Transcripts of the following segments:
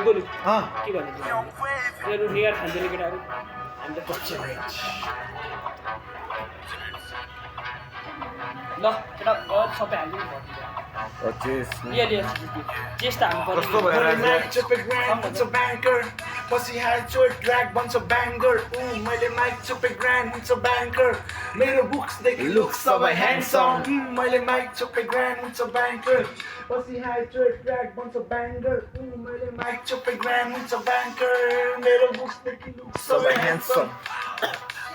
बोलु के भन्नु तिमीहरू नियर खान्छले केटाहरू हामी त कच्चे ल केटा सबै हाल्नु चेस्ट हामी It's a banker. Pussy high short drag bunch of banger. मैले माइक चुपे ग्रान्ड हुन्छ ब्याङ्कर मेरो बुक्स देखि लुक सबै ह्यान्डसम मैले माइक चुपे ग्रान्ड हुन्छ banker Pussy high short drag bunch of banger. मैले माइक चुपे ग्रान्ड हुन्छ ब्याङ्कर मेरो बुक्स देखि लुक सबै ह्यान्डसम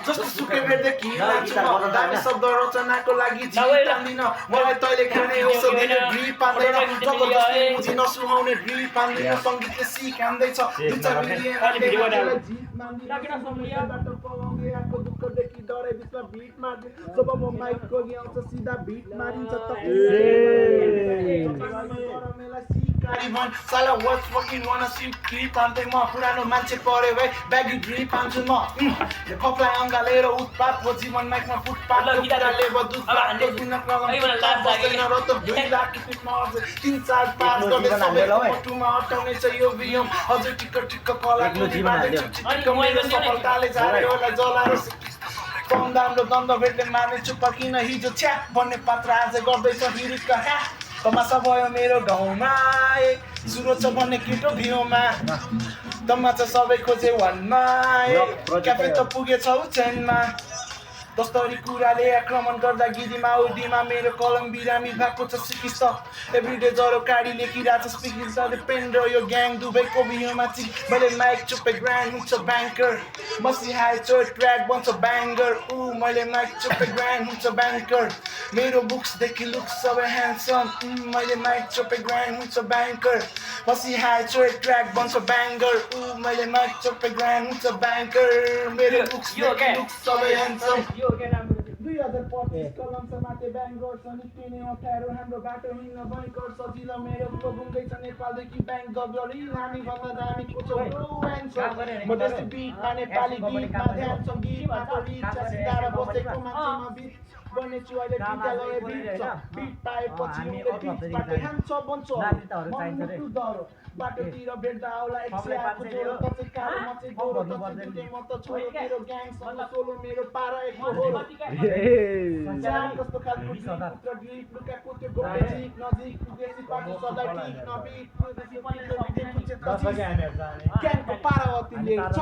जस्तो सुके भेट्दै लाग्छ म दामी शब्द रचनाको लागि जित्दिन मलाई तैले खाने होस् दिने ग्रिप पाउँदैन जबरजस्ती मुझी नसुहाउने ग्रिप पाउँदैन सङ्गीतले सिकाउँदैछ दुःखदेखि डरे बिचमा भिट मार्दै जब म माइकको अघि आउँछ सिधा भिट मारिन्छ साला what's fucking wanna see creep हान्दै म पुरानो मान्छे परे भाइ ब्यागी ड्रिप हान्छु म खप्लाई अङ्गालेर उत्पात हो जीवन माइकमा फुटपाथ कुराले बदुत हान्दै दिन बस्दैन र त 2 लाख पिटमा अझै 3-4 पास गर्दै सबै पटुमा अटाउने छ यो वियम अझै टिक्क कला मेरो सफलताले जाने होला जलाएर कम दाम्रो दण्ड भेट्ने मार्ने चुप्पा किन हिजो छ्याप भन्ने पात्र आज गर्दैछ हिरिका तमासा भयो मेरो गाउँमा सुरु छ भन्ने केटो भिउमा तमासा सबै खोजे वानमा क्याफे त पुगेछौ चेनमा दस्तरी कुराले आक्रमण गर्दा गिरीमा उडीमा मेरो कलम बिरामी भएको छ सिकिस्त एभ्रिडे जरो काडी लेखिरहेको छ स्पिकिङ सधैँ पेन र यो ग्याङ दुबईको भिउमा चाहिँ मैले माइक चुपे ग्रान्ड हुन्छ ब्याङ्कर मसी हाई चोट ट्र्याक बन्छ ब्याङ्गर मैले माइक चुपे ग्रान्ड हुन्छ ब्याङ्कर मेरो बुक्सदेखि लुक सबै ह्यान्डसम मैले माइक चुपे ग्रान्ड हुन्छ ब्याङ्कर मसी हाई चोट ट्र्याक बन्छ ब्याङ्गर मैले माइक चुपे ग्रान्ड हुन्छ ब्याङ्कर मेरो बुक्सदेखि लुक सबै ह्यान्डसम 2025 कलम समाते ब्याङ्गर निस्किने अप्ठ्यारो हाम्रो बाटो हिँड्न भयङ्कर सजिलो मेरो घुम्दैछ नेपालदेखि ब्याङ्क गगरी हामी भन्दा दामी कुचो म त्यस्तै बिटमा नेपाली गीतमा ध्यान सङ्गीतमा इच्छा सिधाएर बसेको मान्छेमा बिच बनेछु अहिले विद्यालय बिट पाएपछि बिचबाट ह्यान्छ बन्छ मुटु डरो बाटोतिर भेट्दा आउला 100 आएको जोरो त चाहिँ कालो म चाहिँ गोरो त चाहिँ म त छोरो मेरो ग्याङसँग सोलो मेरो पारा एक हो जान कस्तो खालको पुत्र ग्लिप लुकाको त्यो गोटे जिक नजिक देशी पार्टी सदा ठीक नबिट देशी पार्टी ग्याङको पारा अति लिएर छ